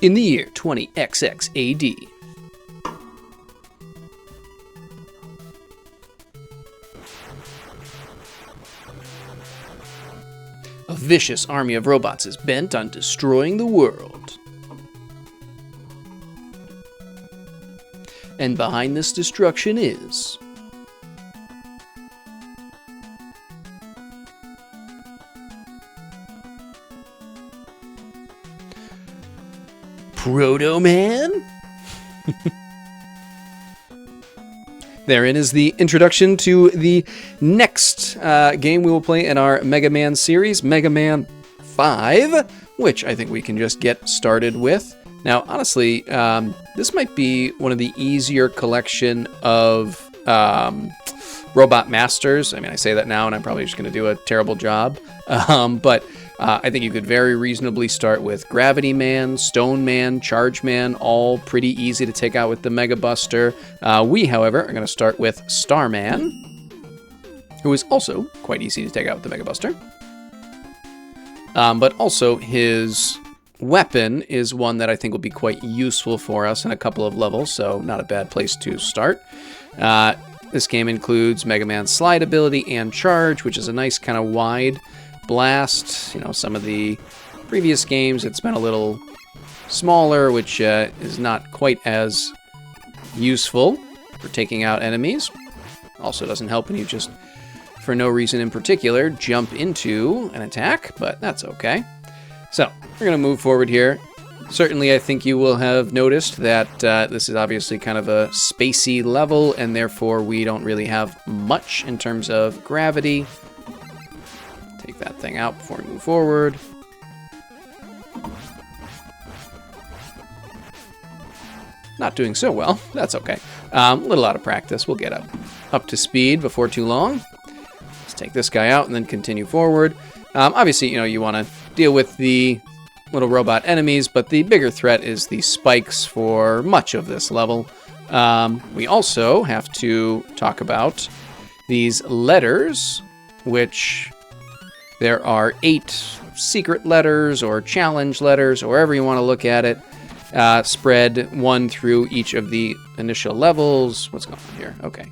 In the year 20XX AD, a vicious army of robots is bent on destroying the world. And behind this destruction is... Proto Man? Therein is the introduction to the next game we will play in our Mega Man series, Mega Man 5, which I think we can just get started with. Now, honestly, this might be one of the easier collection of Robot Masters. I mean, I say that now, and I'm probably just going to do a terrible job. But I think you could very reasonably start with Gravity Man, Stone Man, Charge Man, all pretty easy to take out with the Mega Buster. We, however, are going to start with Starman, who is also quite easy to take out with the Mega Buster. But also his weapon is one that I think will be quite useful for us in a couple of levels, so not a bad place to start. This game includes Mega Man's slide ability and charge, which is a nice kind of wide blast. You know, some of the previous games, it's been a little smaller, which is not quite as useful for taking out enemies. Also doesn't help when you just, for no reason in particular, jump into an attack, but that's okay. So, we're going to move forward here. Certainly, I think you will have noticed that this is obviously kind of a spacey level, and therefore we don't really have much in terms of gravity. Take that thing out before we move forward. Not doing so well. That's okay. A little out of practice. We'll get up to speed before too long. Let's take this guy out and then continue forward. Obviously, you know, you want to deal with the little robot enemies, but the bigger threat is the spikes for much of this level. We also have to talk about these letters, which there are 8 secret letters or challenge letters, or however you want to look at it, spread 1 through each of the initial levels. What's going on here? Okay.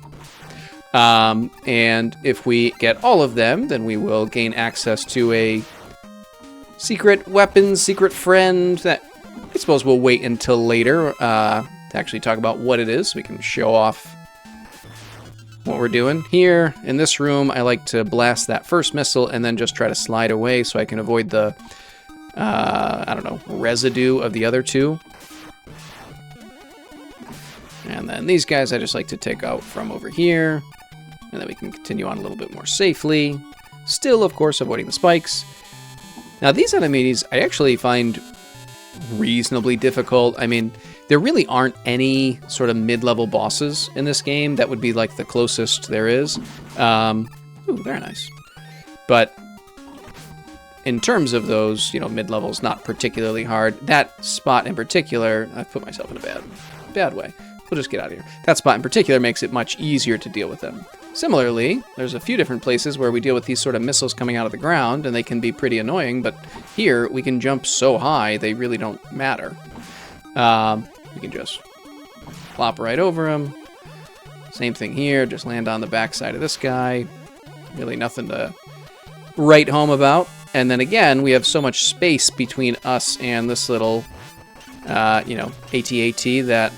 And if we get all of them, then we will gain access to a secret weapon, secret friend that I suppose we'll wait until later to actually talk about what it is so we can show off what we're doing. Here in this room, I like to blast that first missile and then just try to slide away so I can avoid the, I don't know, residue of the other 2. And then these guys I just like to take out from over here, and then we can continue on a little bit more safely. Still, of course, avoiding the spikes. Now, these enemies I actually find reasonably difficult. I mean, there really aren't any sort of mid-level bosses in this game. That would be like the closest there is. Ooh, very nice. But in terms of those, you know, mid-levels, not particularly hard. That spot in particular, I've put myself in a bad way. We'll just get out of here. That spot in particular makes it much easier to deal with them. Similarly, there's a few different places where we deal with these sort of missiles coming out of the ground, and they can be pretty annoying, but here we can jump so high, they really don't matter. We can just plop right over them. Same thing here, just land on the backside of this guy. Really nothing to write home about. And then again, we have so much space between us and this little, you know, AT-AT that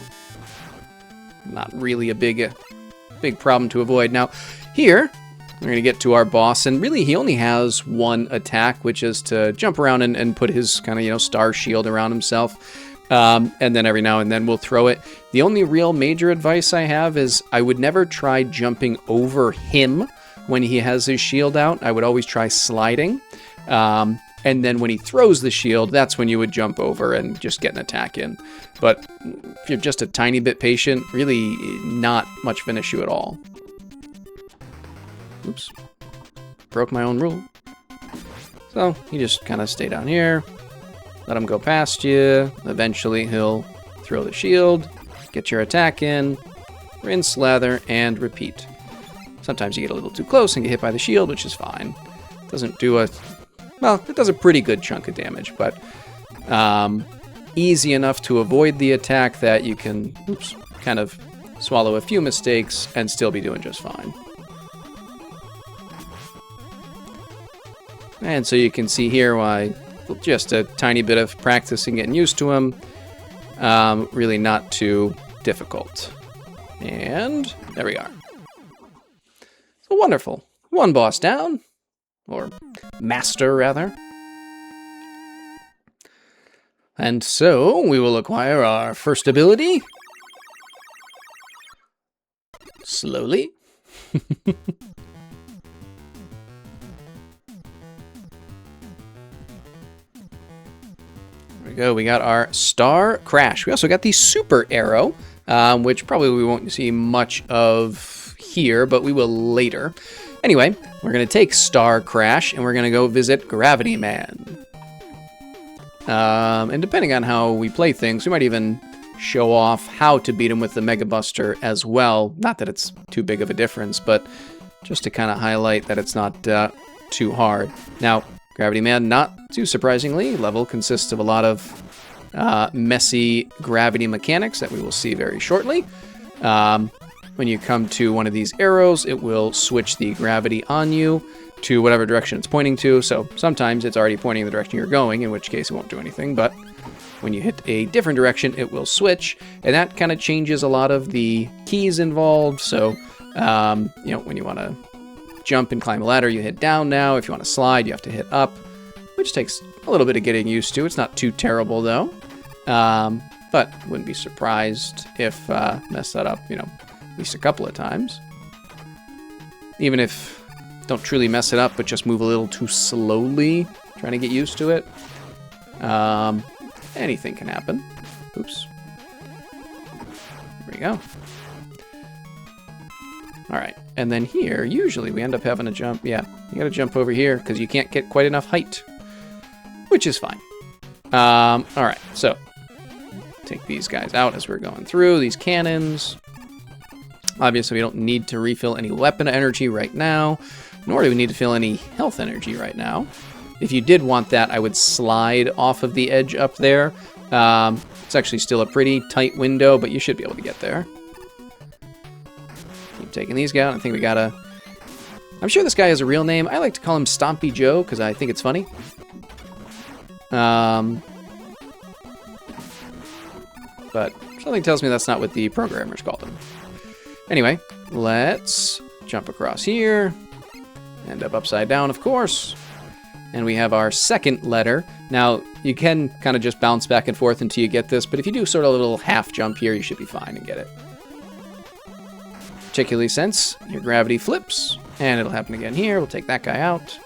not really a big problem to avoid. Now, here, we're going to get to our boss, and really he only has one attack, which is to jump around and put his kind of, you know, star shield around himself. And then every now and then we'll throw it. The only real major advice I have is I would never try jumping over him when he has his shield out. I would always try sliding. And then when he throws the shield, that's when you would jump over and just get an attack in. But if you're just a tiny bit patient, really not much of an issue at all. Oops. Broke my own rule. So you just kind of stay down here. Let him go past you. Eventually he'll throw the shield, get your attack in, rinse, lather, and repeat. Sometimes you get a little too close and get hit by the shield, which is fine. Doesn't do a... Well, it does a pretty good chunk of damage, but easy enough to avoid the attack that you can, oops, kind of swallow a few mistakes and still be doing just fine. And so you can see here why just a tiny bit of practice and getting used to him, really not too difficult. And there we are. So wonderful. One boss down, or master rather. And so we will acquire our first ability. Slowly. There we go. We got our Star Crash. We also got the Super Arrow, which probably we won't see much of here, but we will later. Anyway, we're going to take Star Crash and we're going to go visit Gravity Man. And depending on how we play things, we might even show off how to beat him with the Mega Buster as well. Not that it's too big of a difference, but just to kind of highlight that it's not too hard. Now, Gravity Man, not too surprisingly, level consists of a lot of messy gravity mechanics that we will see very shortly. When you come to one of these arrows, it will switch the gravity on you to whatever direction it's pointing to. So sometimes it's already pointing in the direction you're going, in which case it won't do anything. But when you hit a different direction, it will switch. And that kind of changes a lot of the keys involved. So, you know, when you want to jump and climb a ladder, you hit down now. If you want to slide, you have to hit up, which takes a little bit of getting used to. It's not too terrible, though. But wouldn't be surprised if messed that up, you know, at least a couple of times. Even if don't truly mess it up, but just move a little too slowly, trying to get used to it. Anything can happen. Oops. There we go. All right, and then here, usually we end up having to jump. Yeah, you gotta jump over here because you can't get quite enough height, which is fine. All right, so take these guys out as we're going through these cannons. Obviously, we don't need to refill any weapon energy right now, nor do we need to fill any health energy right now. If you did want that, I would slide off of the edge up there. It's actually still a pretty tight window, but you should be able to get there. Keep taking these guys. I think we gotta... I'm sure this guy has a real name. I like to call him Stompy Joe, because I think it's funny. But something tells me that's not what the programmers called him. Anyway, let's jump across here. End up upside down, of course. And we have our second letter. Now, you can kind of just bounce back and forth until you get this, but if you do sort of a little half jump here, you should be fine and get it. Particularly since your gravity flips, and it'll happen again here. We'll take that guy out.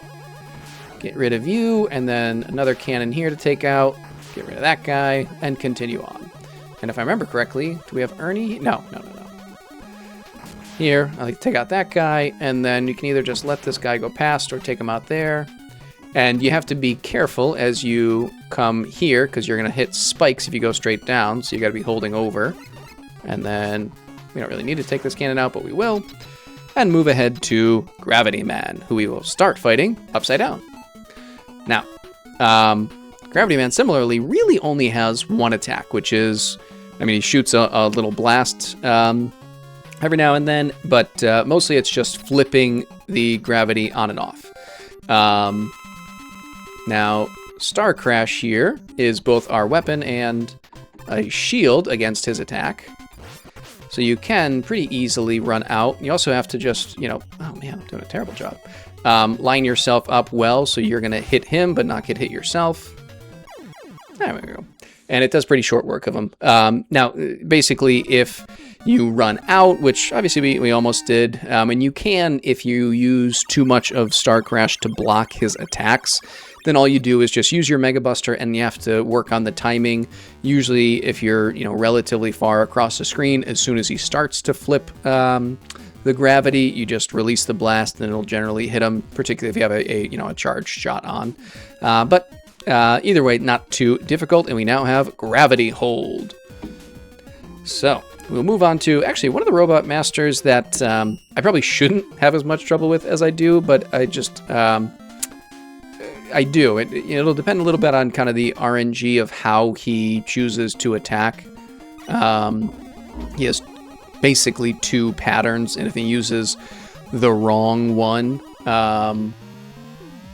Get rid of you, and then another cannon here to take out. Get rid of that guy, and continue on. And if I remember correctly, do we have Ernie? No. Here, I like to take out that guy, and then you can either just let this guy go past or take him out there. And you have to be careful as you come here, because you're going to hit spikes if you go straight down, so you got to be holding over. And then we don't really need to take this cannon out, but we will. And move ahead to Gravity Man, who we will start fighting upside down. Now, Gravity Man similarly really only has one attack, which is, I mean, he shoots a little blast every now and then, but mostly it's just flipping the gravity on and off. Now, Star Crash here is both our weapon and a shield against his attack. So you can pretty easily run out. You also have to just, you know, oh man, I'm doing a terrible job. Line yourself up well so you're going to hit him but not get hit yourself. There we go. And it does pretty short work of him. Now, basically, if you run out, which obviously we almost did, and you can, if you use too much of Star Crash to block his attacks, then all you do is just use your Mega Buster, and you have to work on the timing. Usually, if you're relatively far across the screen, as soon as he starts to flip the gravity, you just release the blast, and it'll generally hit him, particularly if you have a charged shot on. But either way, not too difficult, and we now have Gravity Hold. So we'll move on to actually one of the robot masters that I probably shouldn't have as much trouble with as I do, but I just I do. It'll depend a little bit on kind of the RNG of how he chooses to attack. He has basically 2 patterns, and if he uses the wrong one,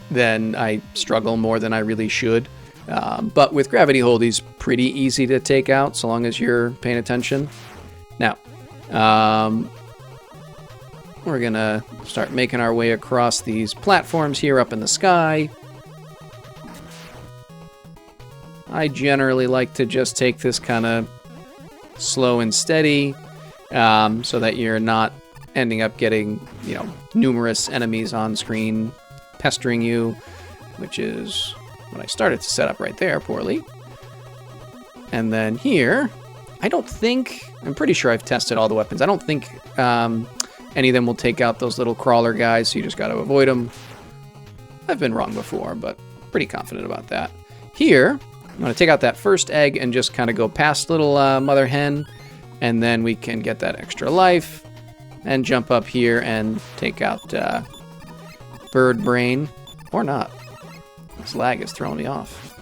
then I struggle more than I really should. But with Gravity Hold, he's pretty easy to take out, so long as you're paying attention. Now, we're going to start making our way across these platforms here up in the sky. I generally like to just take this kind of slow and steady, so that you're not ending up getting, numerous enemies on screen pestering you, which is what I started to set up right there poorly. And then here, I'm pretty sure I've tested all the weapons. I don't think any of them will take out those little crawler guys, so you just got to avoid them. I've been wrong before, but pretty confident about that. Here, I'm going to take out that first egg and just kind of go past little mother hen, and then we can get that extra life and jump up here and take out bird brain, or not. This lag is throwing me off.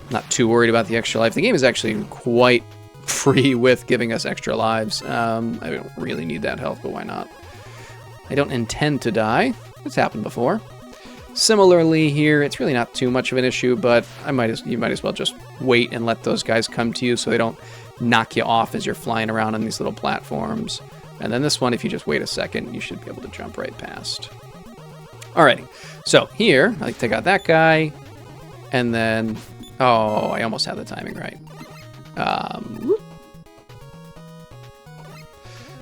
Not too worried about the extra life. The game is actually quite free with giving us extra lives. I don't really need that health, but why not? I don't intend to die. It's happened before. Similarly here, it's really not too much of an issue, but you might as well just wait and let those guys come to you so they don't knock you off as you're flying around on these little platforms. And then this one, if you just wait a second, you should be able to jump right past. Alrighty, so here, I take out that guy, and then, oh, I almost had the timing right.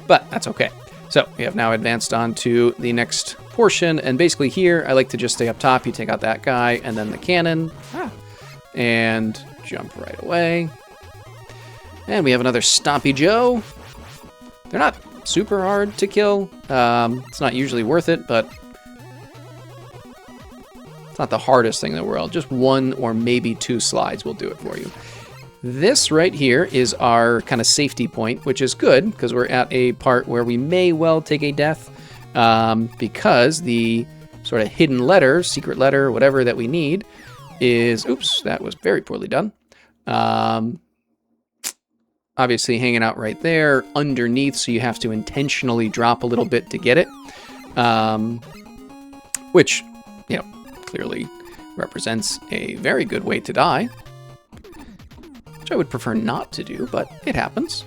But that's okay. So we have now advanced on to the next portion, and basically here, I like to just stay up top. You take out that guy, and then the cannon, and jump right away. And we have another Stompy Joe. They're not super hard to kill. It's not usually worth it, but it's not the hardest thing in the world. Just 1 or maybe 2 slides will do it for you. This right here is our kind of safety point, which is good because we're at a part where we may well take a death, because the sort of hidden letter, secret letter, whatever that we need is, oops, that was very poorly done. Obviously hanging out right there underneath, so you have to intentionally drop a little bit to get it, which, clearly represents a very good way to die, which I would prefer not to do, but it happens.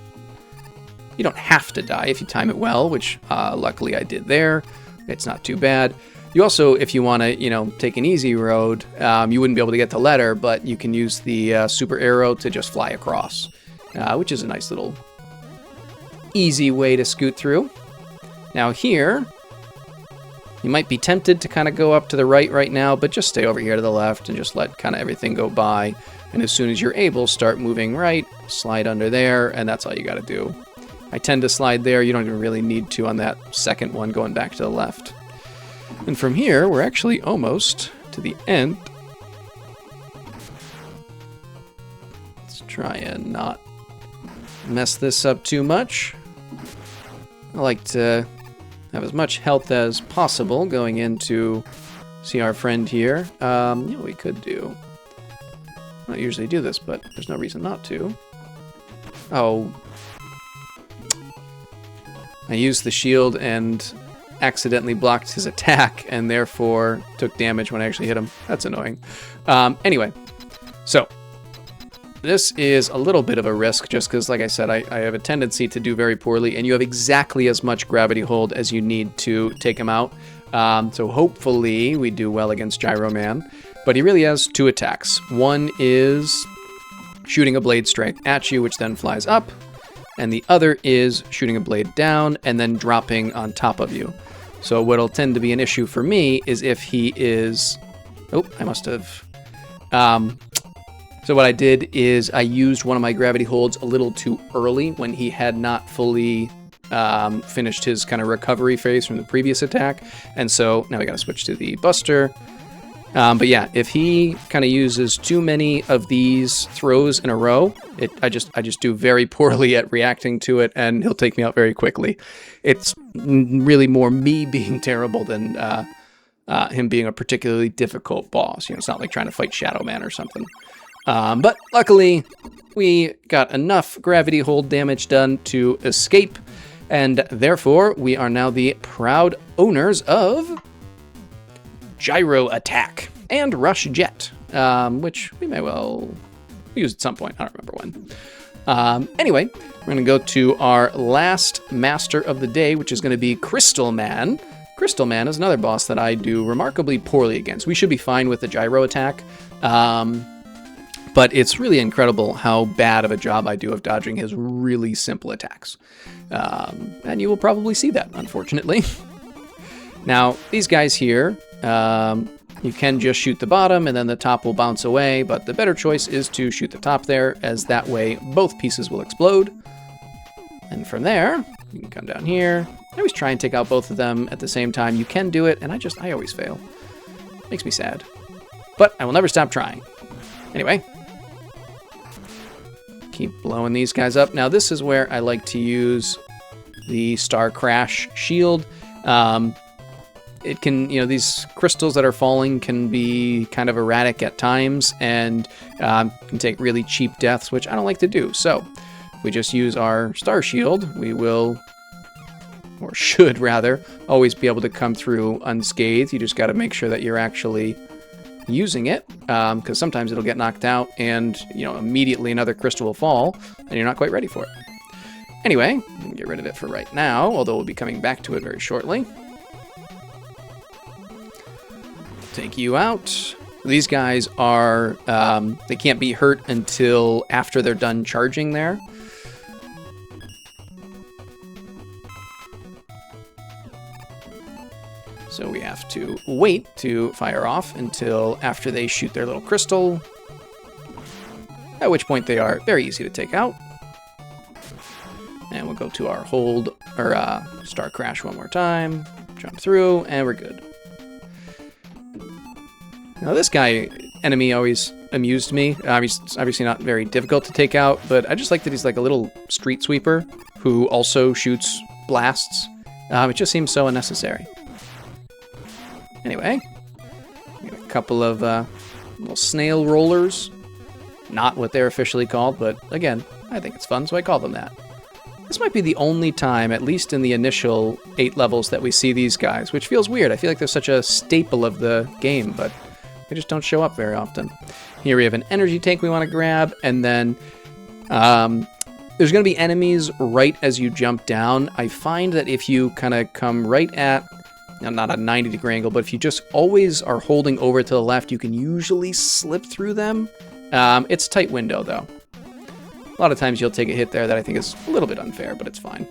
You don't have to die if you time it well, which luckily I did there. It's not too bad. You also, if you want to, take an easy road, you wouldn't be able to get the letter, but you can use the super arrow to just fly across, which is a nice little easy way to scoot through. Now here, you might be tempted to kind of go up to the right now, but just stay over here to the left and just let kind of everything go by. And as soon as you're able, start moving right, slide under there, and that's all you got to do. I tend to slide there. You don't even really need to on that second one going back to the left. And from here, we're actually almost to the end. Let's try and not mess this up too much. I like to have as much health as possible going into see our friend here. We could do. I don't usually do this, but there's no reason not to. Oh. I used the shield and accidentally blocked his attack and therefore took damage when I actually hit him. That's annoying. Anyway, so this is a little bit of a risk just because, like I said, I have a tendency to do very poorly, and you have exactly as much gravity hold as you need to take him out. So hopefully we do well against Gyro Man. But he really has 2 attacks. One is shooting a blade strike at you, which then flies up. And the other is shooting a blade down and then dropping on top of you. So what'll tend to be an issue for me is if he is... Oh, I must have... So what I did is I used one of my gravity holds a little too early when he had not fully finished his kind of recovery phase from the previous attack. And so now we got to switch to the Buster. But yeah, if he kind of uses too many of these throws in a row, I just do very poorly at reacting to it, and he'll take me out very quickly. It's really more me being terrible than him being a particularly difficult boss. You know, it's not like trying to fight Shadow Man or something. But luckily, we got enough gravity hold damage done to escape, and therefore we are now the proud owners of Gyro Attack and Rush Jet, which we may well use at some point. I don't remember when. Anyway, we're going to go to our last master of the day, which is going to be Crystal Man. Crystal Man is another boss that I do remarkably poorly against. We should be fine with the Gyro Attack, but it's really incredible how bad of a job I do of dodging his really simple attacks. And you will probably see that, unfortunately. Now, these guys here, you can just shoot the bottom and then the top will bounce away, but the better choice is to shoot the top there, as that way both pieces will explode. And from there, you can come down here. I always try and take out both of them at the same time. You can do it, and I always fail. Makes me sad. But I will never stop trying. Anyway. Keep blowing these guys up. Now, this is where I like to use the Star Crash shield. It can, you know, these crystals that are falling can be kind of erratic at times and can take really cheap deaths, which I don't like to do. So if we just use our Star Shield, we will, or should rather, always be able to come through unscathed. You just got to make sure that you're actually using it, because sometimes it'll get knocked out and, you know, immediately another crystal will fall and you're not quite ready for it. Anyway, get rid of it for right now, although we'll be coming back to it very shortly. Take you out. These guys are, they can't be hurt until after they're done charging there. So we have to wait to fire off until after they shoot their little crystal, at which point they are very easy to take out. And we'll go to our hold, or Star Crash one more time, jump through, and we're good. Now this enemy always amused me. He's obviously not very difficult to take out, but I just like that he's like a little street sweeper who also shoots blasts. It just seems so unnecessary. Anyway, we got a couple of little snail rollers. Not what they're officially called, but again, I think it's fun, so I call them that. This might be the only time, at least in the initial 8 levels, that we see these guys, which feels weird. I feel like they're such a staple of the game, but they just don't show up very often. Here we have an energy tank we want to grab, and then there's going to be enemies right as you jump down. I find that if you kind of come right at, not a 90-degree angle, but if you just always are holding over to the left, you can usually slip through them. It's a tight window, though. A lot of times you'll take a hit there that I think is a little bit unfair, but it's fine.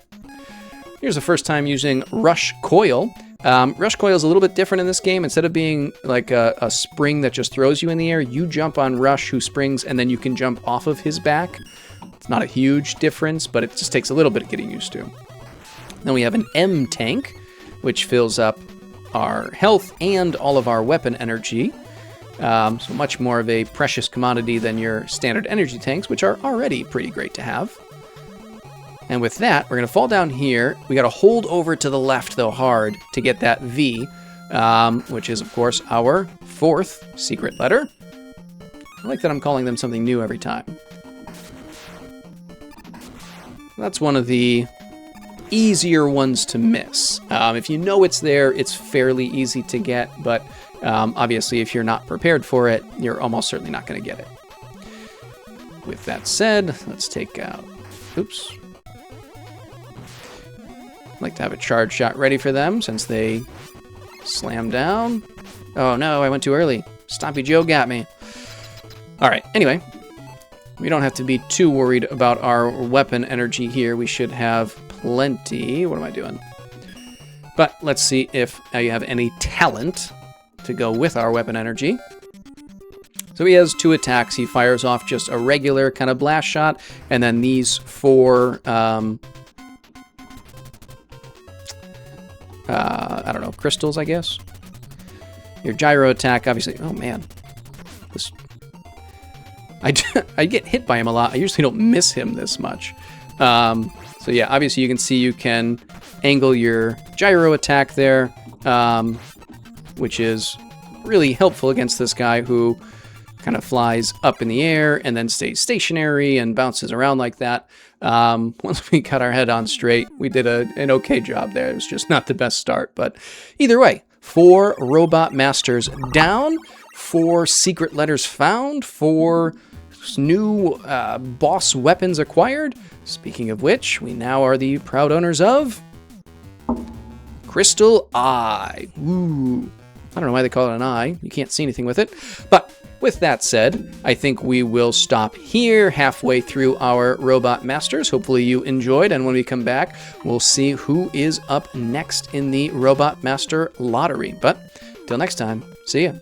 Here's the first time using Rush Coil. Rush Coil is a little bit different in this game. Instead of being like a spring that just throws you in the air, you jump on Rush, who springs, and then you can jump off of his back. It's not a huge difference, but it just takes a little bit of getting used to. Then we have an M tank, which fills up our health and all of our weapon energy. So much more of a precious commodity than your standard energy tanks, which are already pretty great to have. And with that, we're going to fall down here. We got to hold over to the left, though, hard to get that V, which is, of course, our 4th secret letter. I like that I'm calling them something new every time. That's one of the easier ones to miss. If you know it's there, it's fairly easy to get, but obviously if you're not prepared for it, you're almost certainly not going to get it. With that said, let's take out... Oops. I'd like to have a charge shot ready for them since they slam down. Oh no, I went too early. Stompy Joe got me. Alright, anyway. We don't have to be too worried about our weapon energy here. We should have plenty. What am I doing? But let's see if you have any talent to go with our weapon energy. So he has 2 attacks. He fires off just a regular kind of blast shot, and then these 4, I don't know, crystals, I guess. Your gyro attack, obviously. Oh man, this. I get hit by him a lot. I usually don't miss him this much. So yeah, obviously you can see you can angle your gyro attack there. which is really helpful against this guy who kind of flies up in the air and then stays stationary and bounces around like that. Once we got our head on straight, we did an okay job there. It was just not the best start, but either way, 4 robot masters down, 4 secret letters found, 4 new boss weapons acquired. Speaking of which, we now are the proud owners of Crystal Eye. Ooh. I don't know why they call it an eye. You can't see anything with it. But with that said, I think we will stop here halfway through our Robot Masters. Hopefully you enjoyed, and when we come back, we'll see who is up next in the Robot Master Lottery. But till next time, see ya.